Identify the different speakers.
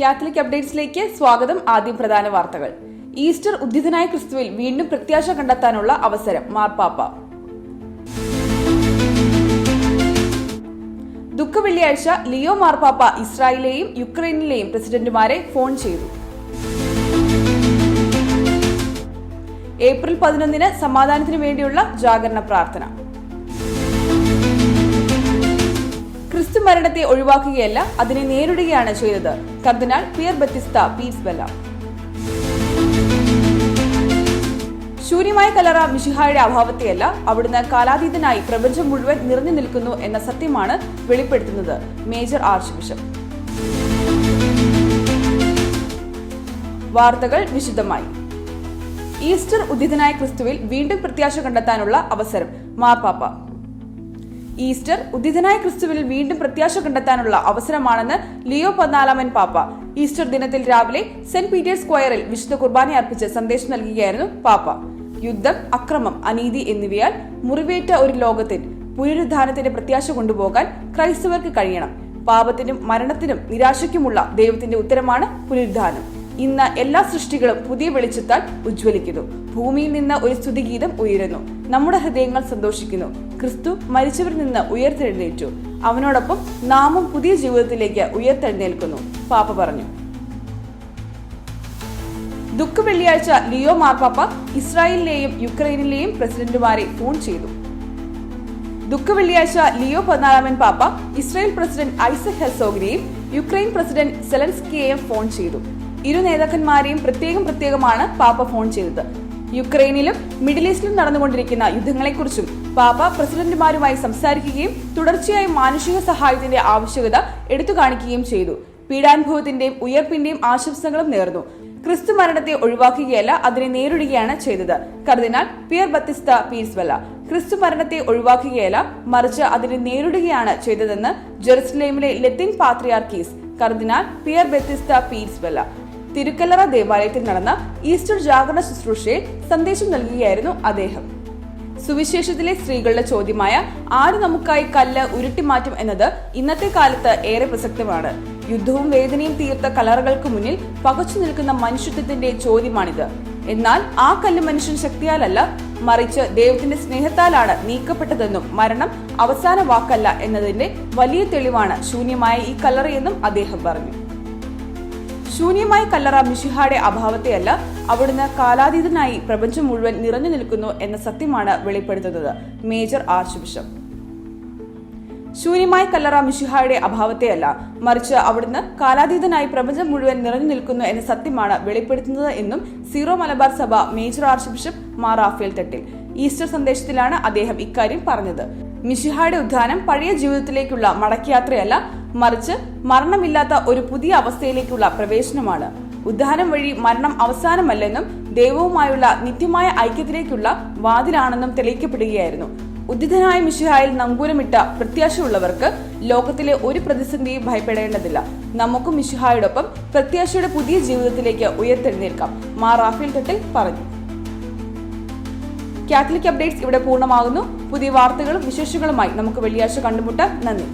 Speaker 1: Catholic അപ്ഡേറ്റ്സിലേക്ക് സ്വാഗതം. ആദ്യം പ്രധാന വാർത്തകൾ. ഈസ്റ്റർ ഉദ്ധിതനായ ക്രിസ്തുവിൽ വീണ്ടും പ്രത്യാശ കണ്ടെത്താനുള്ള അവസരം മാർപ്പാപ്പ. ദുഃഖവെള്ളിയാഴ്ച ലിയോ മാർപ്പാപ്പ ഇസ്രായേലിലെയും യുക്രൈനിലെയും പ്രസിഡന്റുമാരെ ഫോൺ ചെയ്തു. ഏപ്രിൽ 11 സമാധാനത്തിനു വേണ്ടിയുള്ള ജാഗരണ പ്രാർത്ഥന. ക്രിസ്തു മരണത്തെ ഒഴിവാക്കുകയല്ല, അതിനെ നേരിടുകയാണ് ചെയ്തത്. കർദിനാൾ പിയർ ബത്തിസ്ത പീസ് ബെല്ല. ശൂന്യമായ കല്ലറ മിശിഹായുടെ അഭാവത്തെയല്ല, അവിടുന്ന് കാലാതീതനായി പ്രപഞ്ചം മുഴുവൻ നിറഞ്ഞു നിൽക്കുന്നു എന്ന സത്യമാണ് വെളിപ്പെടുത്തുന്നത്. Major arch bishop. വാർത്തകൾ വിശദമായി. ഈസ്റ്റർ ഉദ്ധിതനായ ക്രിസ്തുവിൽ വീണ്ടും പ്രത്യാശ കണ്ടെത്താനുള്ള അവസരം മാർപ്പാപ്പ. ഈസ്റ്റർ ഉദ്ധിതനായ ക്രിസ്തുവിൽ വീണ്ടും പ്രത്യാശ കണ്ടെത്താനുള്ള അവസരമാണെന്ന് ലിയോ 14 പാപ്പ ഈസ്റ്റർ ദിനത്തിൽ രാവിലെ സെന്റ് പീറ്റേഴ്സ് സ്ക്വയറിൽ വിശുദ്ധ കുർബാന അർപ്പിച്ച് സന്ദേശം നൽകുകയായിരുന്നു പാപ്പ. യുദ്ധം, അക്രമം, അനീതി എന്നിവയാൽ മുറിവേറ്റ ഒരു ലോകത്തിൽ പുനരുദ്ധാനത്തിന്റെ പ്രത്യാശ കൊണ്ടുപോകാൻ ക്രൈസ്തവർക്ക് കഴിയണം. പാപത്തിനും മരണത്തിനും നിരാശയ്ക്കുമുള്ള ദൈവത്തിന്റെ ഉത്തരമാണ് പുനരുദ്ധാനം. ഇന്ന് എല്ലാ സൃഷ്ടികളും പുതിയ വെളിച്ചത്താൽ ഉജ്ജ്വലിക്കുന്നു. ഭൂമിയിൽ നിന്ന് ഒരു സ്തുതിഗീതം ഉയരുന്നു. നമ്മുടെ ഹൃദയങ്ങൾ സന്തോഷിക്കുന്നു. ക്രിസ്തു മരിച്ചവരിൽ നിന്ന് ഉയർത്തെഴുന്നേറ്റു. അവനോടൊപ്പം നാമും പുതിയ ജീവിതത്തിലേക്ക് ഉയർത്തെഴുന്നേൽക്കുന്നു, പാപ്പ പറഞ്ഞു. ദുഃഖവെള്ളിയാഴ്ച ലിയോ മാർപ്പാപ്പ ഇസ്രായേലിലെയും യുക്രൈനിലെയും പ്രസിഡന്റുമാരെ ഫോൺ ചെയ്തു. ദുഃഖവെള്ളിയാഴ്ച ലിയോ 14 പാപ്പ ഇസ്രായേൽ പ്രസിഡന്റ് ഐസക് ഹെർസോഗിനെയും യുക്രൈൻ പ്രസിഡന്റ് സെലൻസ്കിയെയും ഫോൺ ചെയ്തു. ഇരു നേതാക്കന്മാരെയും പ്രത്യേകമാണ് പാപ്പ ഫോൺ ചെയ്തത്. യുക്രൈനിലും മിഡിൽ ഈസ്റ്റിലും നടന്നുകൊണ്ടിരിക്കുന്ന യുദ്ധങ്ങളെക്കുറിച്ചും പാപ്പ പ്രസിഡന്റുമാരുമായി സംസാരിക്കുകയും തുടർച്ചയായി മാനുഷിക സഹായത്തിന്റെ ആവശ്യകത എടുത്തു കാണിക്കുകയും ചെയ്തു. പീഡാനുഭവത്തിന്റെയും ഉയർപ്പിന്റെയും ആശംസകളും നേർന്നു. ക്രിസ്തു മരണത്തെ ഒഴിവാക്കുകയല്ല, അതിനെ നേരിടുകയാണ് ചെയ്തത്. കർദിനാൾ പിയർ ബത്തിസ്ത പീസ് ബെല്ല. ക്രിസ്തു മരണത്തെ ഒഴിവാക്കുകയല്ല, മറിച്ച് അതിനെ നേരിടുകയാണ് ചെയ്തതെന്ന് ജെറുസലേമിലെ ലത്തീൻ പാത്രിയാർക്കീസ് കർദിനാൾ പിയർ ബത്തിസ്ത പീസ് ബെല്ല തിരുക്കല്ലറ ദേവാലയത്തിൽ നടന്ന ഈസ്റ്റർ ജാഗരണ ശുശ്രൂഷയിൽ സന്ദേശം നൽകുകയായിരുന്നു അദ്ദേഹം. സുവിശേഷത്തിലെ സ്ത്രീകളുടെ ചോദ്യമായ ആര് നമുക്കായി കല്ല് ഉരുട്ടിമാറ്റും എന്നത് ഇന്നത്തെ കാലത്ത് ഏറെ പ്രസക്തമാണ്. യുദ്ധവും വേദനയും തീർത്ത കല്ലറകൾക്ക് മുന്നിൽ പകച്ചു നിൽക്കുന്ന മനുഷ്യത്വത്തിന്റെ ചോദ്യമാണിത്. എന്നാൽ ആ കല്ല് മനുഷ്യൻ ശക്തിയാലല്ല, മറിച്ച് ദൈവത്തിന്റെ സ്നേഹത്താലാണ് നീക്കപ്പെട്ടതെന്നും മരണം അവസാന വാക്കല്ല എന്നതിന്റെ വലിയ തെളിവാണ് ശൂന്യമായ ഈ കല്ലറയെന്നും അദ്ദേഹം പറഞ്ഞു. ശൂന്യമായ കല്ലറ മിശിഹായുടെ അഭാവത്തെയല്ല, അവിടുന്ന് കാലാതീതനായി പ്രപഞ്ചം മുഴുവൻ നിറഞ്ഞു നിൽക്കുന്നു എന്ന സത്യമാണ് വെളിപ്പെടുത്തുന്നത്. Major arch bishop. ശൂന്യമായ കല്ലറ മിശിഹായുടെ അഭാവത്തെയല്ല, മറിച്ച് അവിടുന്ന് കാലാതീതനായി പ്രപഞ്ചം മുഴുവൻ നിറഞ്ഞു നിൽക്കുന്നു എന്ന സത്യമാണ് വെളിപ്പെടുത്തുന്നത് എന്നും സീറോ മലബാർ സഭ മേജർ ആർച്ച് ബിഷപ്പ് മാർ റാഫേൽ തട്ടിൽ ഈസ്റ്റർ സന്ദേശത്തിലാണ് അദ്ദേഹം ഇക്കാര്യം പറഞ്ഞത്. മിശിഹായുടെ ഉദ്ധാനം പഴയ ജീവിതത്തിലേക്കുള്ള മടക്കയാത്രയല്ല, മറിച്ച് മരണമില്ലാത്ത ഒരു പുതിയ അവസ്ഥയിലേക്കുള്ള പ്രവേശനമാണ്. ഉദ്ധാനം വഴി മരണം അവസാനമല്ലെന്നും ദൈവവുമായുള്ള നിത്യമായ ഐക്യത്തിലേക്കുള്ള വാതിലാണെന്നും തെളിയിക്കപ്പെടുകയായിരുന്നു. ഉദ്ധിതനായ മിശിഹായിൽ നങ്കൂരമിട്ട പ്രത്യാശയുള്ളവർക്ക് ലോകത്തിലെ ഒരു പ്രതിസന്ധിയും ഭയപ്പെടേണ്ടതില്ല. നമുക്കും മിശിഹായോടൊപ്പം പ്രത്യാശയുടെ പുതിയ ജീവിതത്തിലേക്ക് ഉയർത്തെഴുന്നേൽക്കാം, മാർ റാഫേൽ തട്ടിൽ പറഞ്ഞു. കാത്തലിക് അപ്ഡേറ്റ്സ് ഇവിടെ പൂർണ്ണമാകുന്നു. പുതിയ വാർത്തകളും വിശേഷങ്ങളുമായി നമുക്ക് വെള്ളിയാഴ്ച കണ്ടുമുട്ടാം. നന്ദി.